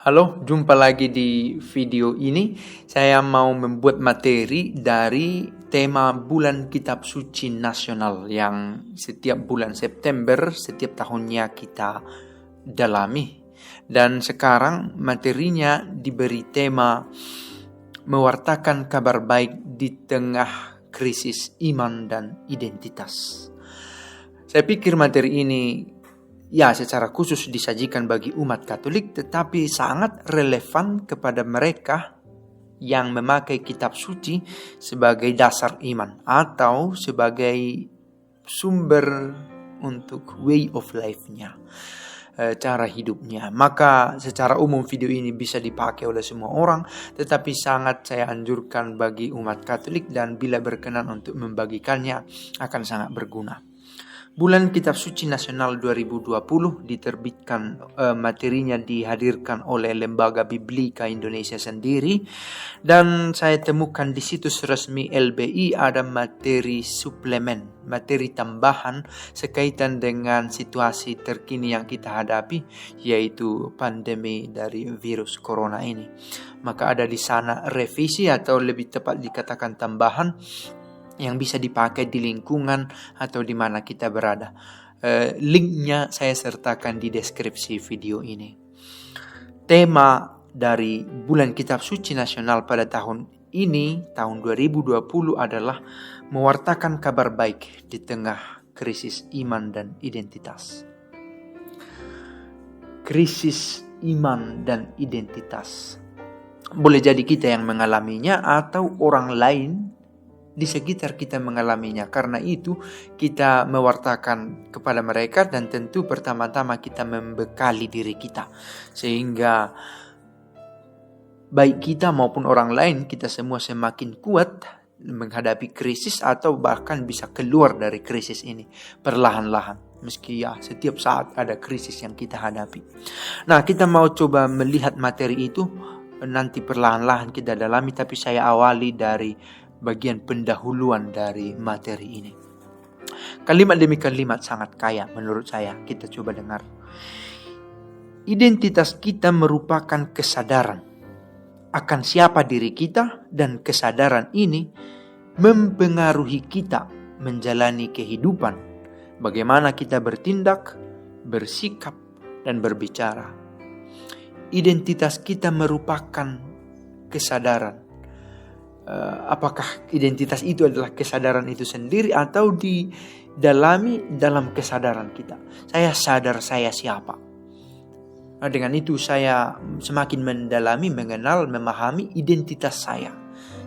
Halo, jumpa lagi di video ini. Saya mau membuat materi dari tema Bulan Kitab Suci Nasional yang setiap bulan September setiap tahunnya kita dalami. Dan sekarang materinya diberi tema mewartakan kabar baik di tengah krisis iman dan identitas. Saya pikir materi ini secara khusus disajikan bagi umat Katolik, tetapi sangat relevan kepada mereka yang memakai kitab suci sebagai dasar iman atau sebagai sumber untuk way of life-nya, cara hidupnya. Maka secara umum video ini bisa dipakai oleh semua orang, tetapi sangat saya anjurkan bagi umat Katolik dan bila berkenan untuk membagikannya akan sangat berguna. Bulan Kitab Suci Nasional 2020 diterbitkan, materinya dihadirkan oleh Lembaga Biblika Indonesia sendiri, dan saya temukan di situs resmi LBI ada materi suplemen, materi tambahan sekaitan dengan situasi terkini yang kita hadapi, yaitu pandemi dari virus corona ini. Maka ada di sana revisi atau lebih tepat dikatakan tambahan yang bisa dipakai di lingkungan atau di mana kita berada. Linknya saya sertakan di deskripsi video ini. Tema dari Bulan Kitab Suci Nasional pada tahun ini, tahun 2020 adalah mewartakan kabar baik di tengah krisis iman dan identitas. Krisis iman dan identitas. Boleh jadi kita yang mengalaminya atau orang lain di sekitar kita mengalaminya. Karena itu kita mewartakan kepada mereka, dan tentu pertama-tama kita membekali diri kita sehingga baik kita maupun orang lain, kita semua semakin kuat menghadapi krisis atau bahkan bisa keluar dari krisis ini perlahan-lahan, meski setiap saat ada krisis yang kita hadapi. Nah, kita mau coba melihat materi itu, nanti perlahan-lahan kita dalami, tapi saya awali dari bagian pendahuluan dari materi ini. Kalimat demi kalimat sangat kaya menurut saya. Kita coba dengar. Identitas kita merupakan kesadaran akan siapa diri kita, dan kesadaran ini mempengaruhi kita menjalani kehidupan, bagaimana kita bertindak, bersikap, dan berbicara. Identitas kita merupakan kesadaran. Apakah identitas itu adalah kesadaran itu sendiri atau didalami dalam kesadaran kita? Saya sadar saya siapa. Nah, dengan itu saya semakin mendalami, mengenal, memahami identitas saya.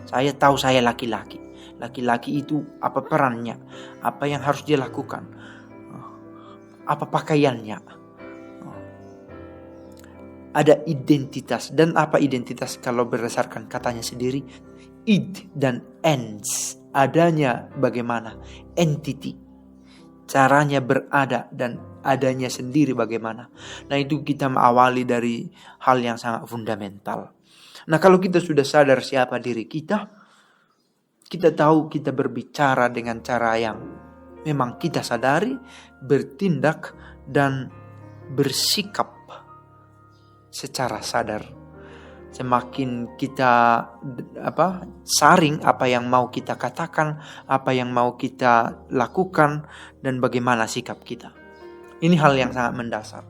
Saya tahu saya laki-laki. Laki-laki itu apa perannya, apa yang harus dia lakukan, apa pakaiannya. Ada identitas. Dan apa identitas kalau berdasarkan katanya sendiri? Id dan ens, adanya bagaimana, entity, caranya berada dan adanya sendiri bagaimana. Nah, itu kita mengawali dari hal yang sangat fundamental. Nah, kalau kita sudah sadar siapa diri kita tahu kita berbicara dengan cara yang memang kita sadari, bertindak dan bersikap secara sadar. Semakin kita saring apa yang mau kita katakan, apa yang mau kita lakukan, dan bagaimana sikap kita. Ini hal yang sangat mendasar.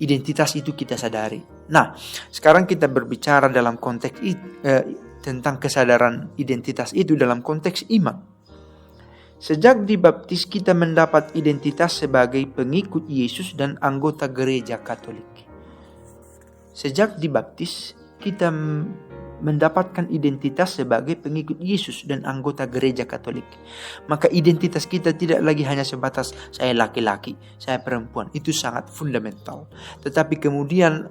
Identitas itu kita sadari. Nah, sekarang kita berbicara dalam konteks tentang kesadaran identitas itu dalam konteks iman. Sejak dibaptis kita mendapat identitas sebagai pengikut Yesus dan anggota gereja Katolik. Sejak dibaptis kita mendapatkan identitas sebagai pengikut Yesus dan anggota gereja Katolik. Maka identitas kita tidak lagi hanya sebatas saya laki-laki, saya perempuan. Itu sangat fundamental. Tetapi kemudian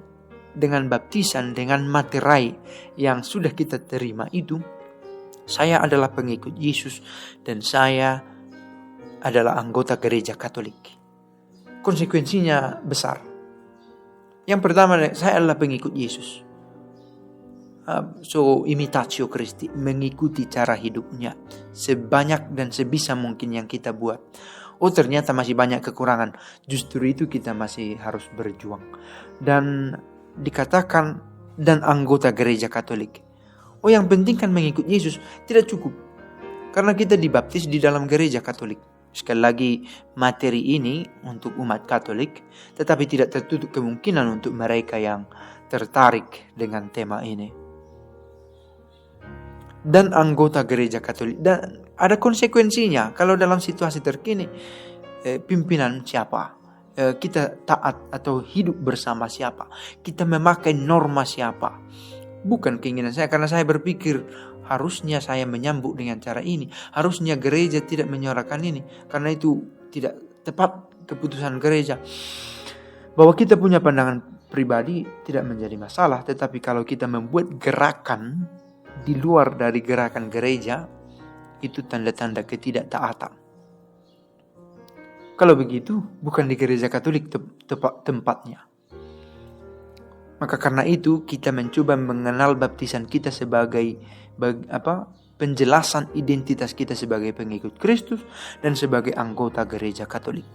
dengan baptisan, dengan materai yang sudah kita terima itu, saya adalah pengikut Yesus dan saya adalah anggota gereja Katolik. Konsekuensinya besar. Yang pertama, saya adalah pengikut Yesus. Imitatio Christi, mengikuti cara hidupnya sebanyak dan sebisa mungkin yang kita buat. Oh, ternyata masih banyak kekurangan. Justru itu kita masih harus berjuang. Dan dikatakan dan anggota gereja Katolik. Oh, yang penting kan mengikut Yesus, tidak cukup. Karena kita dibaptis di dalam gereja Katolik. Sekali lagi, materi ini untuk umat Katolik, tetapi tidak tertutup kemungkinan untuk mereka yang tertarik dengan tema ini. Dan anggota gereja Katolik. Dan ada konsekuensinya kalau dalam situasi terkini, pimpinan siapa? Kita taat atau hidup bersama siapa? Kita memakai norma siapa? Bukan keinginan saya, karena saya berpikir harusnya saya menyambut dengan cara ini. Harusnya gereja tidak menyuarakan ini, karena itu tidak tepat keputusan gereja. Bahwa kita punya pandangan pribadi tidak menjadi masalah, tetapi kalau kita membuat gerakan di luar dari gerakan gereja, itu tanda-tanda ketidaktaatan. Kalau begitu, bukan di gereja Katolik tempatnya. Maka karena itu kita mencoba mengenal baptisan kita sebagai penjelasan identitas kita sebagai pengikut Kristus dan sebagai anggota gereja Katolik.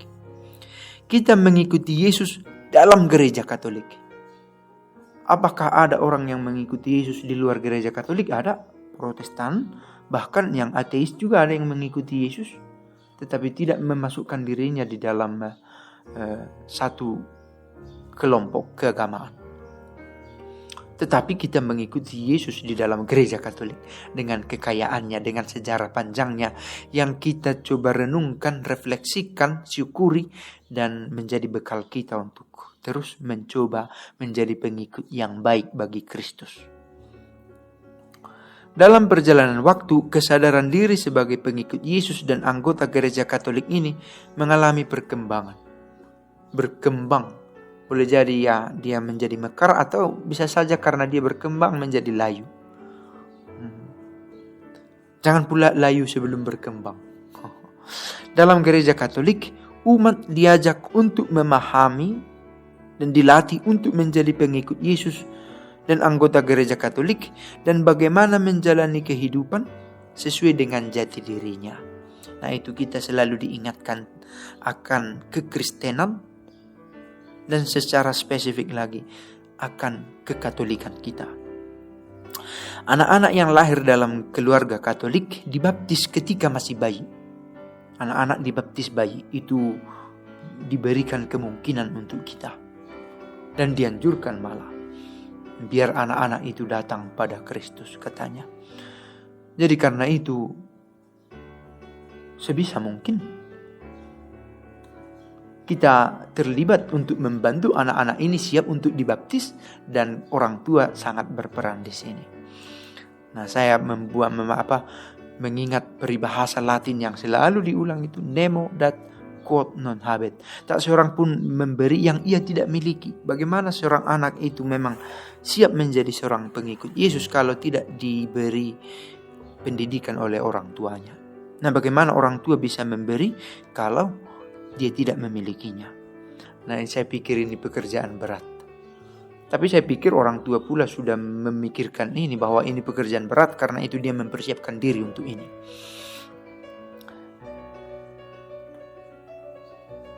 Kita mengikuti Yesus dalam gereja Katolik. Apakah ada orang yang mengikuti Yesus di luar gereja Katolik? Ada, Protestan, bahkan yang ateis juga ada yang mengikuti Yesus, tetapi tidak memasukkan dirinya di dalam satu kelompok keagamaan. Tetapi kita mengikuti Yesus di dalam gereja Katolik dengan kekayaannya, dengan sejarah panjangnya yang kita coba renungkan, refleksikan, syukuri, dan menjadi bekal kita untuk terus mencoba menjadi pengikut yang baik bagi Kristus. Dalam perjalanan waktu, kesadaran diri sebagai pengikut Yesus dan anggota gereja Katolik ini mengalami perkembangan. Berkembang. Boleh jadi ya dia menjadi mekar, atau bisa saja karena dia berkembang menjadi layu. Jangan pula layu sebelum berkembang. Dalam gereja Katolik, umat diajak untuk memahami dan dilatih untuk menjadi pengikut Yesus dan anggota gereja Katolik, dan bagaimana menjalani kehidupan sesuai dengan jati dirinya. Nah, itu kita selalu diingatkan akan kekristenan dan secara spesifik lagi akan kekatolikan kita. Anak-anak yang lahir dalam keluarga Katolik dibaptis ketika masih bayi. Anak-anak dibaptis bayi itu diberikan kemungkinan untuk kita, dan dianjurkan malah biar anak-anak itu datang pada Kristus, katanya. Jadi karena itu, sebisa mungkin kita terlibat untuk membantu anak-anak ini siap untuk dibaptis, dan orang tua sangat berperan di sini. Nah, saya mengingat peribahasa Latin yang selalu diulang itu, nemo dat quod non habet. Tak seorang pun memberi yang ia tidak miliki. Bagaimana seorang anak itu memang siap menjadi seorang pengikut Yesus kalau tidak diberi pendidikan oleh orang tuanya? Nah, bagaimana orang tua bisa memberi kalau dia tidak memilikinya? Nah, saya pikir ini pekerjaan berat. Tapi saya pikir orang tua pula sudah memikirkan ini, bahwa ini pekerjaan berat, karena itu dia mempersiapkan diri untuk ini.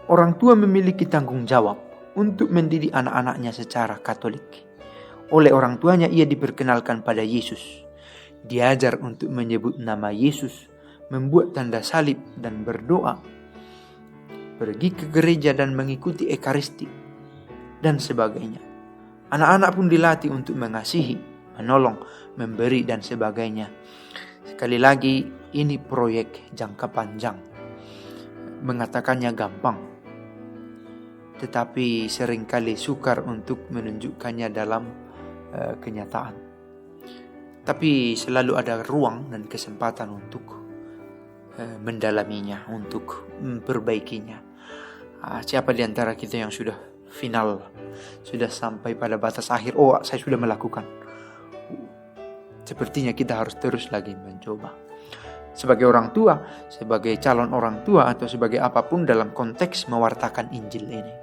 Orang tua memiliki tanggung jawab untuk mendidik anak-anaknya secara Katolik. Oleh orang tuanya ia diperkenalkan pada Yesus. Diajar untuk menyebut nama Yesus, membuat tanda salib dan berdoa, pergi ke gereja dan mengikuti Ekaristi, dan sebagainya. Anak-anak pun dilatih untuk mengasihi, menolong, memberi, dan sebagainya. Sekali lagi, ini proyek jangka panjang. Mengatakannya gampang, tetapi seringkali sukar untuk menunjukkannya dalam kenyataan. Tapi selalu ada ruang dan kesempatan untuk mendalaminya, untuk memperbaikinya. Siapa di antara kita yang sudah final, sudah sampai pada batas akhir, oh saya sudah melakukan? Sepertinya kita harus terus lagi mencoba. Sebagai orang tua, sebagai calon orang tua, atau sebagai apapun dalam konteks mewartakan Injil ini.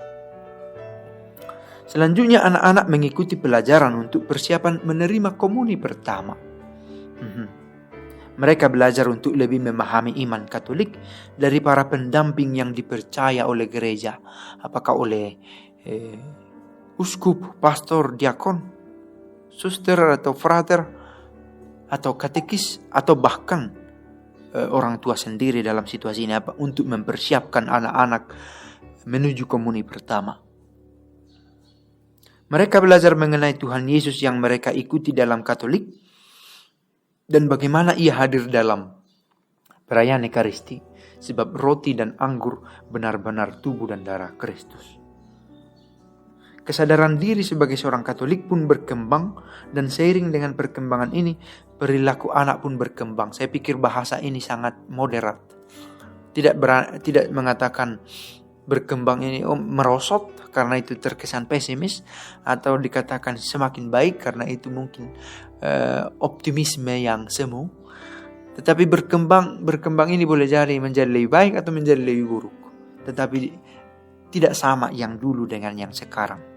Selanjutnya, anak-anak mengikuti pelajaran untuk persiapan menerima komuni pertama. Mereka belajar untuk lebih memahami iman Katolik dari para pendamping yang dipercaya oleh gereja. Apakah oleh uskup, pastor, diakon, suster atau frater, atau katekis, atau bahkan orang tua sendiri dalam situasi ini untuk mempersiapkan anak-anak menuju komuni pertama. Mereka belajar mengenai Tuhan Yesus yang mereka ikuti dalam Katolik dan bagaimana ia hadir dalam perayaan Ekaristi, sebab roti dan anggur benar-benar tubuh dan darah Kristus. Kesadaran diri sebagai seorang Katolik pun berkembang, dan seiring dengan perkembangan ini, perilaku anak pun berkembang. Saya pikir bahasa ini sangat moderat. Tidak mengatakan berkembang ini merosot karena itu terkesan pesimis, atau dikatakan semakin baik karena itu mungkin optimisme yang semu. Tetapi berkembang ini boleh jadi menjadi lebih baik atau menjadi lebih buruk. Tetapi tidak sama yang dulu dengan yang sekarang.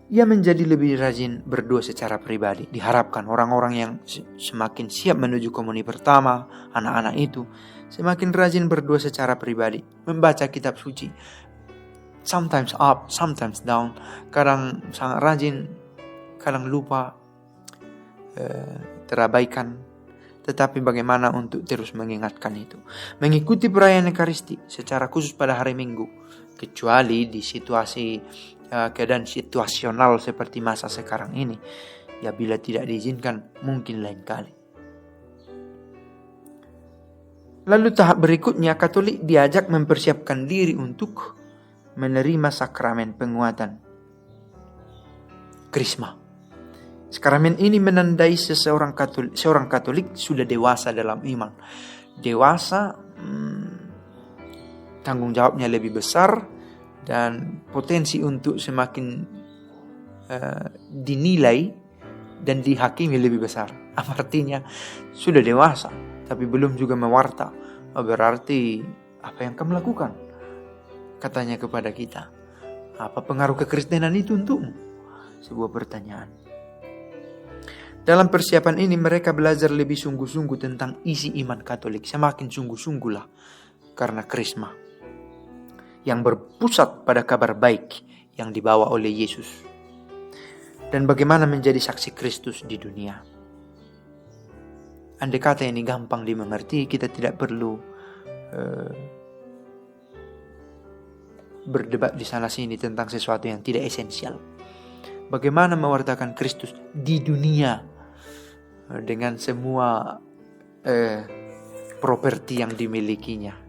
Ia menjadi lebih rajin berdoa secara pribadi. Diharapkan orang-orang yang semakin siap menuju komuni pertama, anak-anak itu, semakin rajin berdoa secara pribadi, membaca kitab suci. Sometimes up, sometimes down. Kadang sangat rajin, kadang lupa, terabaikan. Tetapi bagaimana untuk terus mengingatkan itu. Mengikuti perayaan Ekaristi secara khusus pada hari Minggu. Kecuali di situasi keadaan situasional seperti masa sekarang ini. Ya bila tidak diizinkan, mungkin lain kali. Lalu tahap berikutnya, Katolik diajak mempersiapkan diri untuk menerima sakramen penguatan. Krisma. Sakramen ini menandai seorang Katolik sudah dewasa dalam iman. Dewasa, tanggung jawabnya lebih besar, dan potensi untuk semakin dinilai dan dihakimi lebih besar. Artinya sudah dewasa tapi belum juga mewarta. Berarti apa yang kamu lakukan? Katanya kepada kita. Apa pengaruh kekristenan itu untukmu? Sebuah pertanyaan. Dalam persiapan ini mereka belajar lebih sungguh-sungguh tentang isi iman Katolik. Semakin sungguh-sungguhlah karena Krisma yang berpusat pada kabar baik yang dibawa oleh Yesus. Dan bagaimana menjadi saksi Kristus di dunia. Andai kata ini gampang dimengerti, kita tidak perlu berdebat di sana sini tentang sesuatu yang tidak esensial. Bagaimana mewartakan Kristus di dunia dengan semua properti yang dimilikinya.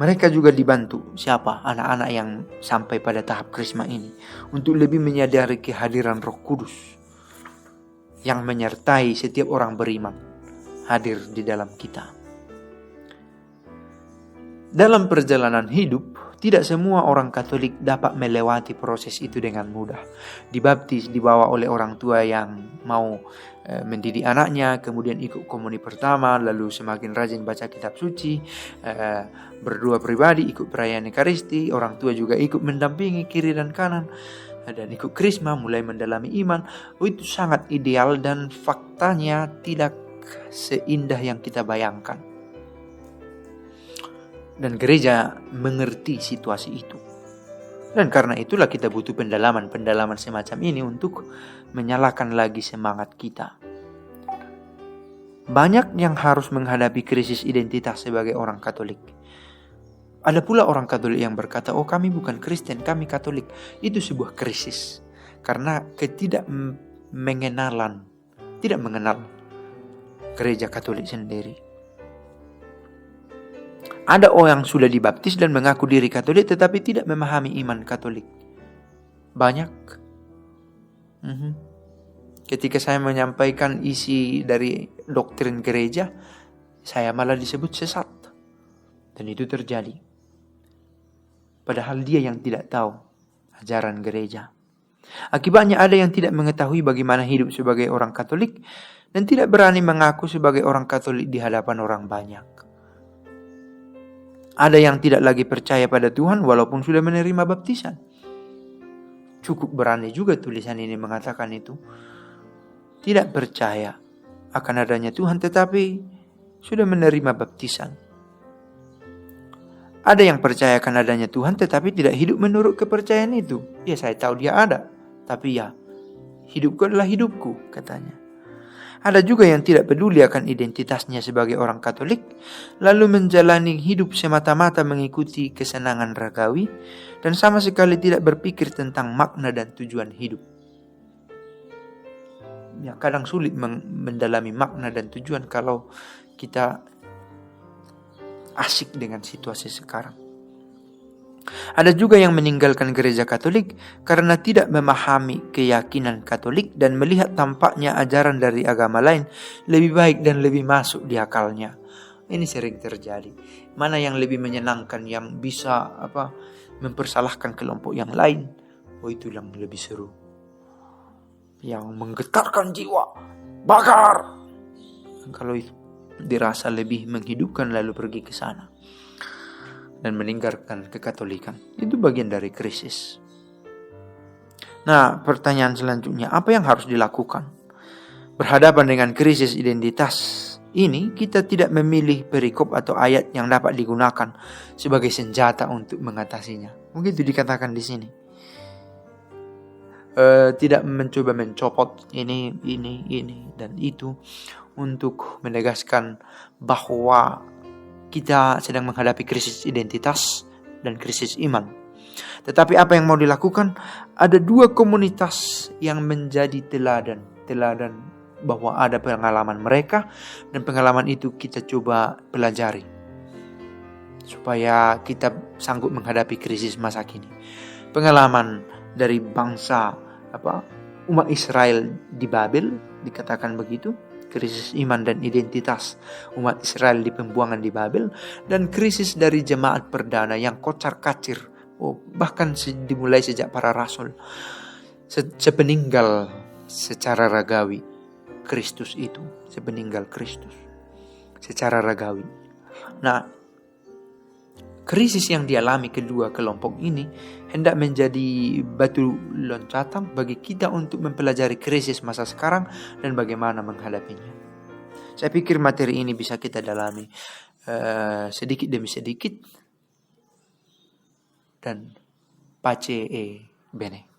Mereka juga dibantu, siapa? Anak-anak yang sampai pada tahap Krisma ini, untuk lebih menyadari kehadiran Roh Kudus yang menyertai setiap orang beriman hadir di dalam kita. Dalam perjalanan hidup, tidak semua orang Katolik dapat melewati proses itu dengan mudah. Dibaptis, dibawa oleh orang tua yang mau mendidik anaknya, kemudian ikut komuni pertama, lalu semakin rajin baca kitab suci, berdoa pribadi, ikut perayaan Ekaristi, orang tua juga ikut mendampingi kiri dan kanan, dan ikut Krisma, mulai mendalami iman. Itu sangat ideal dan faktanya tidak seindah yang kita bayangkan. Dan gereja mengerti situasi itu. Dan karena itulah kita butuh pendalaman semacam ini untuk menyalakan lagi semangat kita. Banyak yang harus menghadapi krisis identitas sebagai orang Katolik. Ada pula orang Katolik yang berkata, oh kami bukan Kristen, kami Katolik. Itu sebuah krisis. Karena tidak mengenal gereja Katolik sendiri. Ada orang yang sudah dibaptis dan mengaku diri Katolik tetapi tidak memahami iman Katolik. Banyak. Ketika saya menyampaikan isi dari doktrin gereja, saya malah disebut sesat. Dan itu terjadi. Padahal dia yang tidak tahu ajaran gereja. Akibatnya ada yang tidak mengetahui bagaimana hidup sebagai orang Katolik dan tidak berani mengaku sebagai orang Katolik di hadapan orang banyak. Ada yang tidak lagi percaya pada Tuhan walaupun sudah menerima baptisan. Cukup berani juga tulisan ini mengatakan itu. Tidak percaya akan adanya Tuhan tetapi sudah menerima baptisan. Ada yang percayakan adanya Tuhan tetapi tidak hidup menurut kepercayaan itu. Ya, saya tahu dia ada, tapi ya, hidupku adalah hidupku, katanya. Ada juga yang tidak peduli akan identitasnya sebagai orang Katolik, lalu menjalani hidup semata-mata mengikuti kesenangan ragawi, dan sama sekali tidak berpikir tentang makna dan tujuan hidup. Ya, kadang sulit mendalami makna dan tujuan kalau kita asik dengan situasi sekarang. Ada juga yang meninggalkan gereja Katolik karena tidak memahami keyakinan Katolik dan melihat tampaknya ajaran dari agama lain lebih baik dan lebih masuk di akalnya. Ini sering terjadi. Mana yang lebih menyenangkan, yang bisa mempersalahkan kelompok yang lain, itu yang lebih seru. Yang menggetarkan jiwa, bakar. Kalau itu dirasa lebih menghidupkan, lalu pergi ke sana dan meninggalkan kekatolikan. Itu bagian dari krisis. Nah, pertanyaan selanjutnya, apa yang harus dilakukan? Berhadapan dengan krisis identitas ini, kita tidak memilih perikop atau ayat yang dapat digunakan sebagai senjata untuk mengatasinya. Mungkin itu dikatakan di sini. Tidak mencoba mencopot ini dan itu untuk menegaskan bahwa kita sedang menghadapi krisis identitas dan krisis iman. Tetapi apa yang mau dilakukan? Ada dua komunitas yang menjadi teladan bahwa ada pengalaman mereka, dan pengalaman itu kita coba pelajari supaya kita sanggup menghadapi krisis masa kini. Pengalaman dari bangsa umat Israel di Babel, dikatakan begitu. Krisis iman dan identitas umat Israel di pembuangan di Babel, dan krisis dari jemaat perdana yang kocar-kacir, bahkan dimulai sejak para rasul, sepeninggal secara ragawi Kristus itu, sepeninggal Kristus secara ragawi. Nah, krisis yang dialami kedua kelompok ini hendak menjadi batu loncatan bagi kita untuk mempelajari krisis masa sekarang dan bagaimana menghadapinya. Saya pikir materi ini bisa kita dalami sedikit demi sedikit, dan pace e bene.